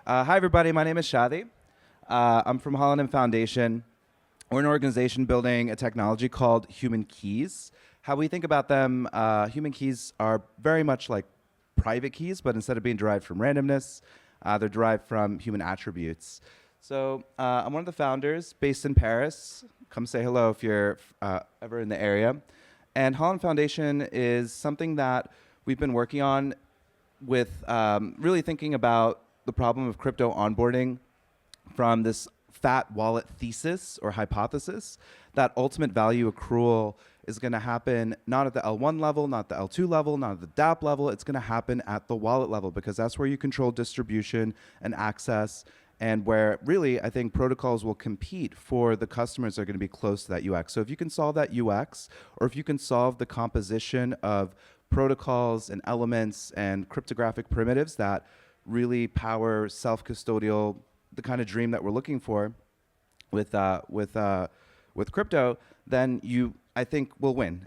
Hi, everybody. My name is Shady. I'm from Holonym Foundation. We're an organization building a technology called human keys. How we think about them, human keys are very much like private keys, but instead of being derived from randomness, they're derived from human attributes. So I'm one of the founders based in Paris. Come say hello if you're ever in the area. And Holonym Foundation is something that we've been working on with really thinking about the problem of crypto onboarding from this fat wallet thesis or hypothesis that ultimate value accrual is going to happen not at the L1 level, not the L2 level, not at the dApp level. It's going to happen at the wallet level because that's where you control distribution and access, and where really I think protocols will compete for the customers that are going to be close to that UX. So if you can solve that UX, or if you can solve the composition of protocols and elements and cryptographic primitives that really power self-custodial, the kind of dream that we're looking for with crypto, then you, I think, will win.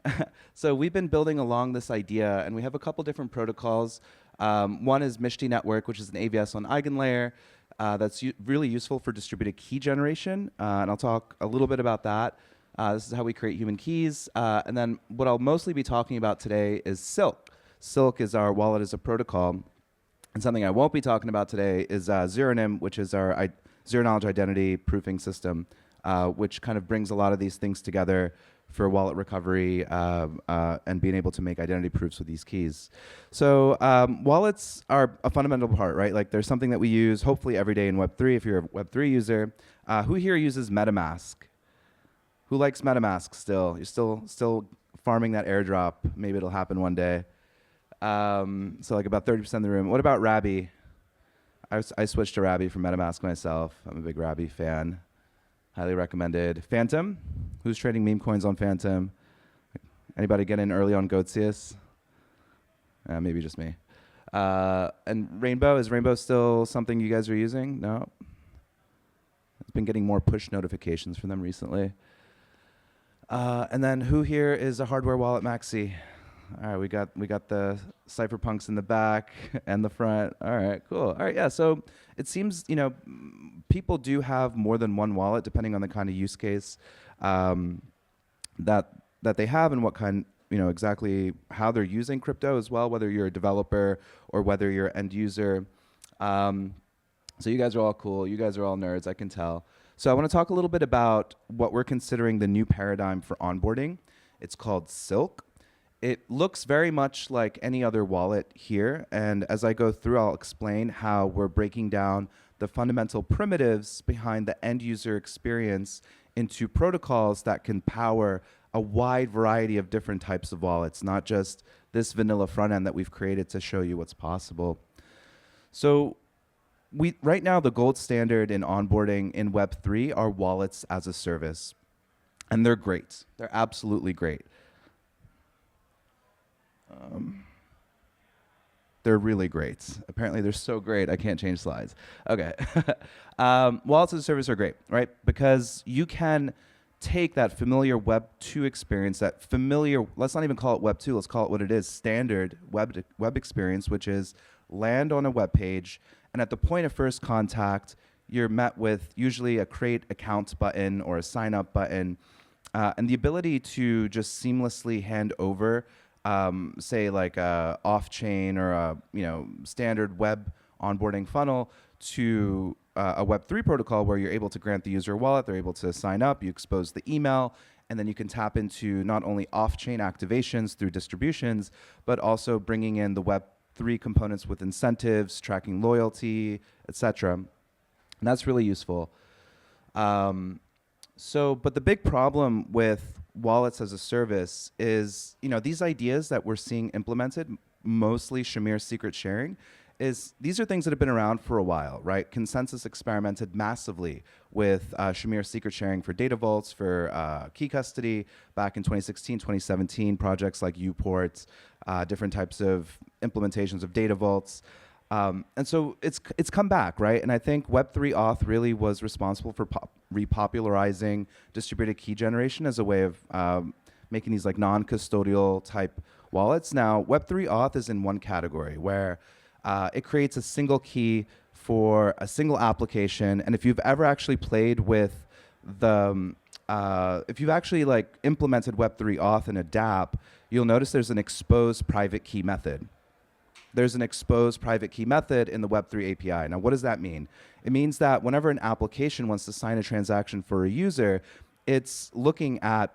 So we've been building along this idea, and we have a couple different protocols. One is Mishti Network, which is an AVS on EigenLayer that's really useful for distributed key generation, and I'll talk a little bit about that. This is how we create human keys. And then what I'll mostly be talking about today is Silk. Silk is our wallet as a protocol. And something I won't be talking about today is Zeronym, which is our zero-knowledge identity proofing system, which kind of brings a lot of these things together for wallet recovery and being able to make identity proofs with these keys. So wallets are a fundamental part, right? Like there's something that we use hopefully every day in Web3 if you're a Web3 user. Who here uses MetaMask? Who likes MetaMask still? You're still farming that airdrop. Maybe it'll happen one day. So like about 30% of the room. What about Rabby? I switched to Rabby from MetaMask myself. I'm a big Rabby fan. Highly recommended. Phantom? Who's trading meme coins on Phantom? Anybody get in early on Goatsius? Maybe just me. And Rainbow, is Rainbow still something you guys are using? No? I've been getting more push notifications from them recently. And then who here is a hardware wallet maxi? All right, we got the cypherpunks in the back and the front. All right, cool. All right, yeah. So it seems people do have more than one wallet depending on the kind of use case that they have and what kind exactly how they're using crypto as well. Whether you're a developer or whether you're an end user. So you guys are all cool. You guys are all nerds. I can tell. So I want to talk a little bit about what we're considering the new paradigm for onboarding. It's called Silk. It looks very much like any other wallet here, and as I go through, I'll explain how we're breaking down the fundamental primitives behind the end user experience into protocols that can power a wide variety of different types of wallets, not just this vanilla front end that we've created to show you what's possible. So right now, the gold standard in onboarding in Web3 are wallets as a service, and they're great. They're absolutely great. They're really great. Apparently, they're so great, I can't change slides. Okay. Wallets as a service are great, right? Because you can take that familiar Web 2 experience, that familiar, let's not even call it Web 2, let's call it what it is, standard web experience, which is land on a web page, and at the point of first contact, you're met with usually a create account button or a sign up button, and the ability to just seamlessly hand over say like a off-chain or a standard web onboarding funnel to a Web3 protocol where you're able to grant the user a wallet, they're able to sign up, you expose the email, and then you can tap into not only off-chain activations through distributions, but also bringing in the Web3 components with incentives, tracking loyalty, etc. And that's really useful. But the big problem with wallets as a service is, these ideas that we're seeing implemented, mostly Shamir secret sharing, these are things that have been around for a while, right? Consensus experimented massively with Shamir secret sharing for data vaults, for key custody back in 2016, 2017, projects like Uport, different types of implementations of data vaults. And so it's come back, right? And I think Web3 auth really was responsible for repopularizing distributed key generation as a way of making these like non-custodial type wallets. Now, Web3 auth is in one category where it creates a single key for a single application. And if you've ever actually played with the, if you've actually like implemented Web3 auth in a dApp, you'll notice there's an exposed private key method. There's an exposed private key method in the Web3 API. Now, what does that mean? It means that whenever an application wants to sign a transaction for a user, it's looking at,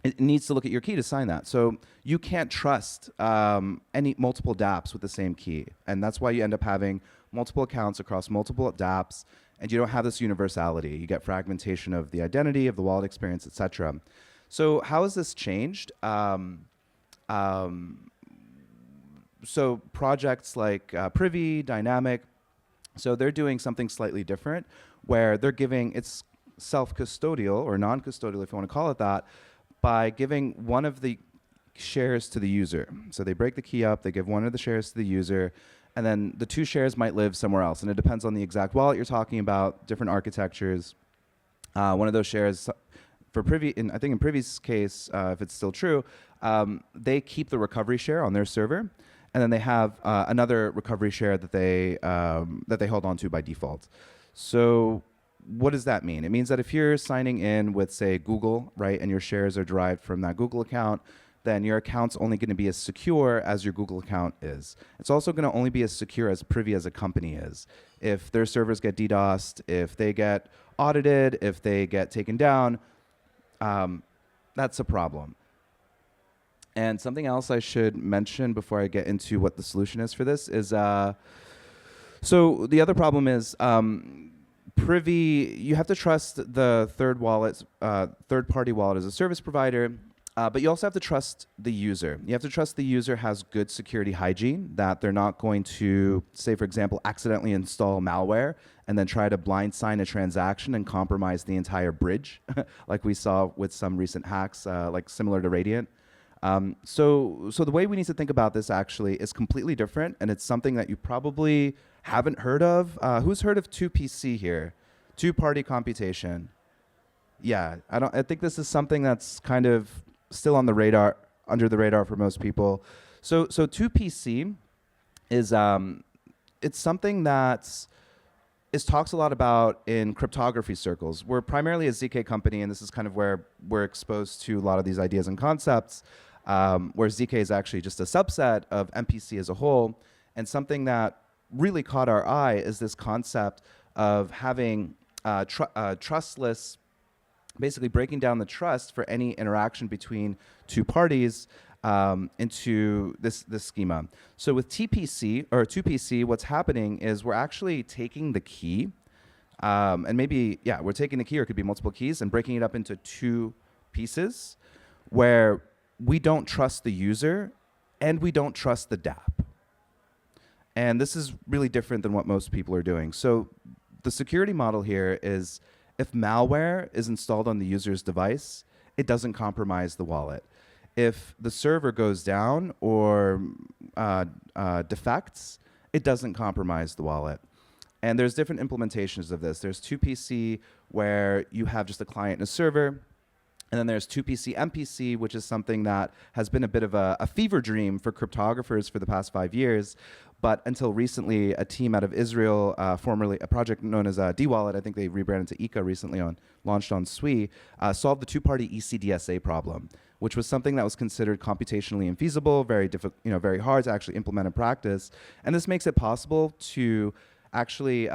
it needs to look at your key to sign that. So you can't trust any multiple dApps with the same key. And that's why you end up having multiple accounts across multiple dApps, and you don't have this universality. You get fragmentation of the identity, of the wallet experience, et cetera. So how has this changed? So projects like Privy, Dynamic, so they're doing something slightly different where they're giving, it's self-custodial or non-custodial if you want to call it that, by giving one of the shares to the user. So they break the key up, they give one of the shares to the user, and then the two shares might live somewhere else. And it depends on the exact wallet you're talking about, different architectures. One of those shares for Privy, I think in Privy's case, if it's still true, they keep the recovery share on their server, and then they have another recovery share that they hold on to by default. So what does that mean? It means that if you're signing in with, say, Google, right, and your shares are derived from that Google account, then your account's only going to be as secure as your Google account is. It's also going to only be as secure as Privy as a company is. If their servers get DDoSed, if they get audited, if they get taken down, that's a problem. And something else I should mention before I get into what the solution is for this is, so the other problem is Privy, you have to trust the third-party wallet as a service provider, but you also have to trust the user. You have to trust the user has good security hygiene, that they're not going to, say, for example, accidentally install malware and then try to blind sign a transaction and compromise the entire bridge, like we saw with some recent hacks, like similar to Radiant. So the way we need to think about this actually is completely different, and it's something that you probably haven't heard of. Who's heard of 2PC here? Two-party computation. Yeah, I think this is something that's kind of still on the radar, under the radar for most people. So 2PC is it's something that is talks a lot about in cryptography circles. We're primarily a ZK company, and this is kind of where we're exposed to a lot of these ideas and concepts, where ZK is actually just a subset of MPC as a whole. And something that really caught our eye is this concept of having trustless, basically breaking down the trust for any interaction between two parties into this schema. So with TPC or 2PC, what's happening is we're actually taking the key, and maybe, yeah, we're taking the key, or it could be multiple keys, and breaking it up into two pieces where we don't trust the user and we don't trust the dApp. And this is really different than what most people are doing. So the security model here is if malware is installed on the user's device, it doesn't compromise the wallet. If the server goes down or defects, it doesn't compromise the wallet. And there's different implementations of this. There's 2PC, where you have just a client and a server. And then there's 2PC MPC, which is something that has been a bit of a fever dream for cryptographers for the past 5 years. But until recently, a team out of Israel, formerly a project known as D-Wallet, I think they rebranded to Ika recently, launched on SWI, solved the two-party ECDSA problem, which was something that was considered computationally infeasible, very hard to actually implement in practice. And this makes it possible to actually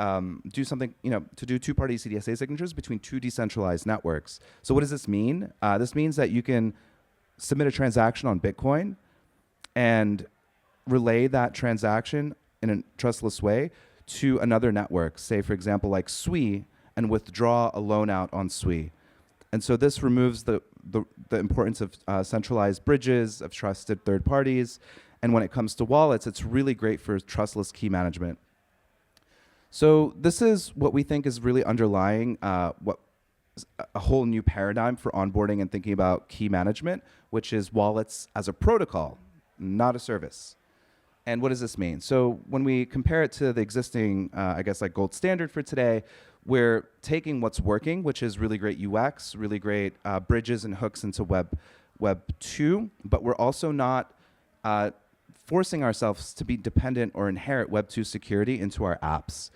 do something, to do two-party ECDSA signatures between two decentralized networks. So what does this mean? This means that you can submit a transaction on Bitcoin and relay that transaction in a trustless way to another network, say, for example, like SWI, and withdraw a loan out on SWI. And so this removes the importance of centralized bridges, of trusted third parties. And when it comes to wallets, it's really great for trustless key management. So this is what we think is really underlying a whole new paradigm for onboarding and thinking about key management, which is wallets as a protocol, not a service. And what does this mean? So when we compare it to the existing, I guess, like gold standard for today, we're taking what's working, which is really great UX, really great bridges and hooks into Web 2, but we're also not forcing ourselves to be dependent or inherit Web 2 security into our apps.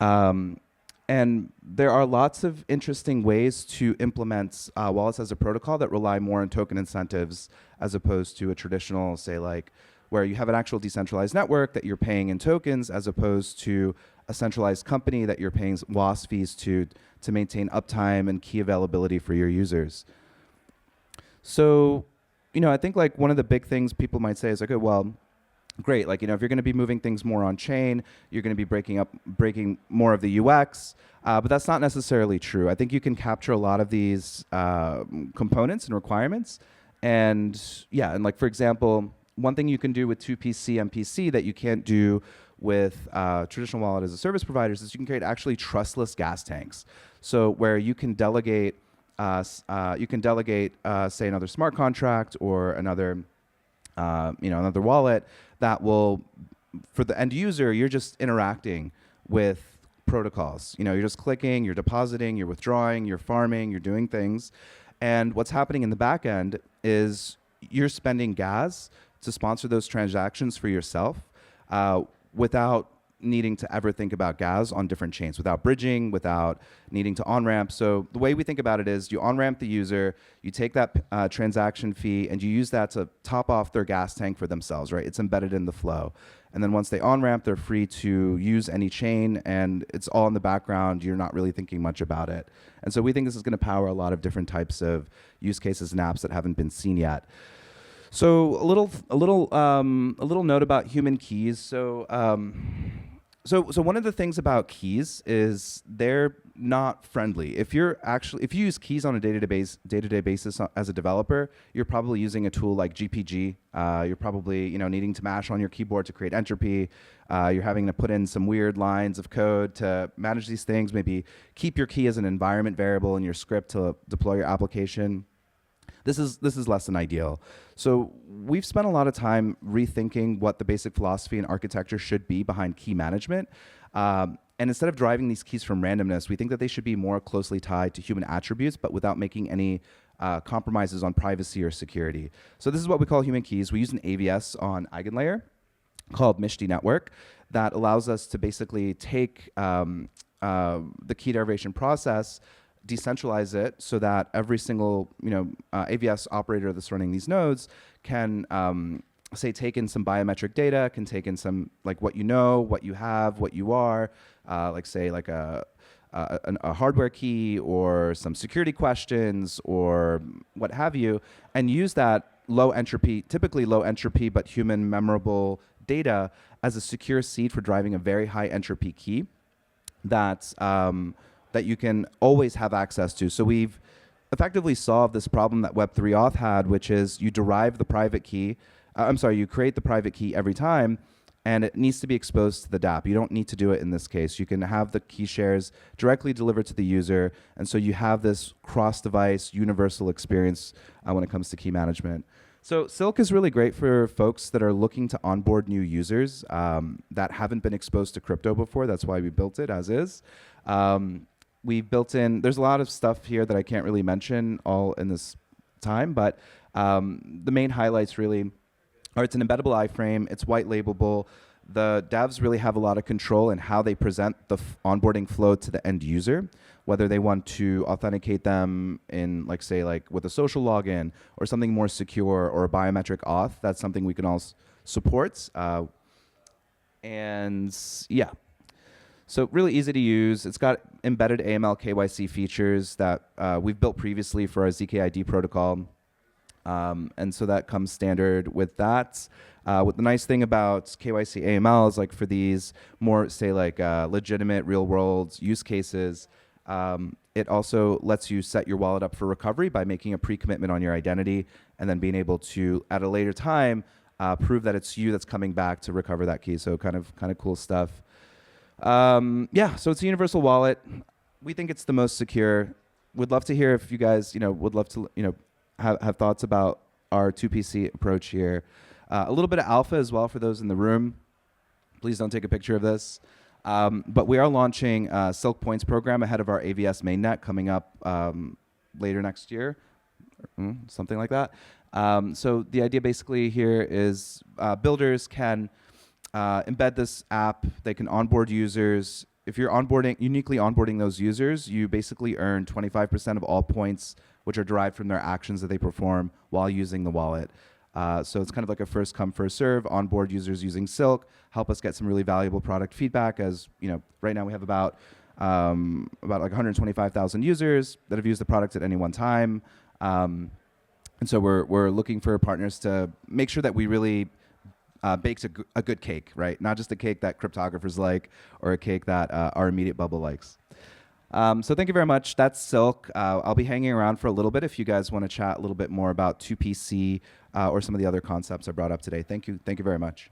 Um, and there are lots of interesting ways to implement wallets as a protocol that rely more on token incentives as opposed to a traditional, say, like where you have an actual decentralized network that you're paying in tokens as opposed to a centralized company that you're paying WAS fees to maintain uptime and key availability for your users. So, I think like one of the big things people might say is like, oh, well, great. Like, if you're going to be moving things more on chain, you're going to be breaking more of the UX. But that's not necessarily true. I think you can capture a lot of these components and requirements. And yeah, and like, for example, one thing you can do with 2PC MPC that you can't do with traditional wallet as a service providers is you can create actually trustless gas tanks. So where you can delegate, say, another smart contract or another another wallet that will, for the end user, you're just interacting with protocols. You're just clicking, you're depositing, you're withdrawing, you're farming, you're doing things. And what's happening in the back end is you're spending gas to sponsor those transactions for yourself without needing to ever think about gas on different chains, without bridging, without needing to on-ramp. So the way we think about it is you on-ramp the user, you take that transaction fee, and you use that to top off their gas tank for themselves, right? It's embedded in the flow. And then once they on-ramp, they're free to use any chain, and it's all in the background. You're not really thinking much about it. And so we think this is going to power a lot of different types of use cases and apps that haven't been seen yet. So a little note about human keys. So one of the things about keys is they're not friendly. If you use keys on a day-to-day basis as a developer, you're probably using a tool like GPG. You're probably needing to mash on your keyboard to create entropy. You're having to put in some weird lines of code to manage these things. Maybe keep your key as an environment variable in your script to deploy your application. This is less than ideal. So we've spent a lot of time rethinking what the basic philosophy and architecture should be behind key management. And instead of driving these keys from randomness, we think that they should be more closely tied to human attributes, but without making any compromises on privacy or security. So this is what we call human keys. We use an AVS on EigenLayer called Mishti Network that allows us to basically take the key derivation process, decentralize it so that every single AVS operator that's running these nodes can say take in some biometric data, can take in some like what you have, what you are, like say like a hardware key or some security questions or what have you, and use that typically low entropy but human memorable data as a secure seed for driving a very high entropy key that you can always have access to. So we've effectively solved this problem that Web3 Auth had, which is you derive the private key, you create the private key every time, and it needs to be exposed to the dApp. You don't need to do it in this case. You can have the key shares directly delivered to the user, and so you have this cross-device universal experience when it comes to key management. So Silk is really great for folks that are looking to onboard new users that haven't been exposed to crypto before. That's why we built it as is. We built in, there's a lot of stuff here that I can't really mention all in this time, but the main highlights really are it's an embeddable iframe, it's white labelable. The devs really have a lot of control in how they present the onboarding flow to the end user, whether they want to authenticate them in like with a social login or something more secure or a biometric auth. That's something we can all support. And yeah. So really easy to use. It's got embedded AML KYC features that we've built previously for our ZKID protocol. And so that comes standard with that. What the nice thing about KYC AML is like for these more, say like legitimate real world use cases, it also lets you set your wallet up for recovery by making a pre-commitment on your identity and then being able to, at a later time, prove that it's you that's coming back to recover that key. So kind of cool stuff. Yeah, so it's a universal wallet. We think it's the most secure. Would love to hear if you guys, would love to, have thoughts about our 2PC approach here. A little bit of alpha as well for those in the room. Please don't take a picture of this. But we are launching a Silk Points program ahead of our AVS mainnet coming up later next year, something like that. So the idea basically here is builders can embed this app. They can onboard users if you're uniquely onboarding those users, you basically earn 25% of all points, which are derived from their actions that they perform while using the wallet. So it's kind of like a first come, first serve. Onboard users using Silk, help us get some really valuable product feedback. As you know, right now we have about like 125,000 users that have used the product at any one time. And so we're looking for partners to make sure that we really bakes a good cake, right? Not just a cake that cryptographers like or a cake that our immediate bubble likes. So thank you very much. That's Silk. I'll be hanging around for a little bit if you guys want to chat a little bit more about 2PC or some of the other concepts I brought up today. Thank you. Thank you very much.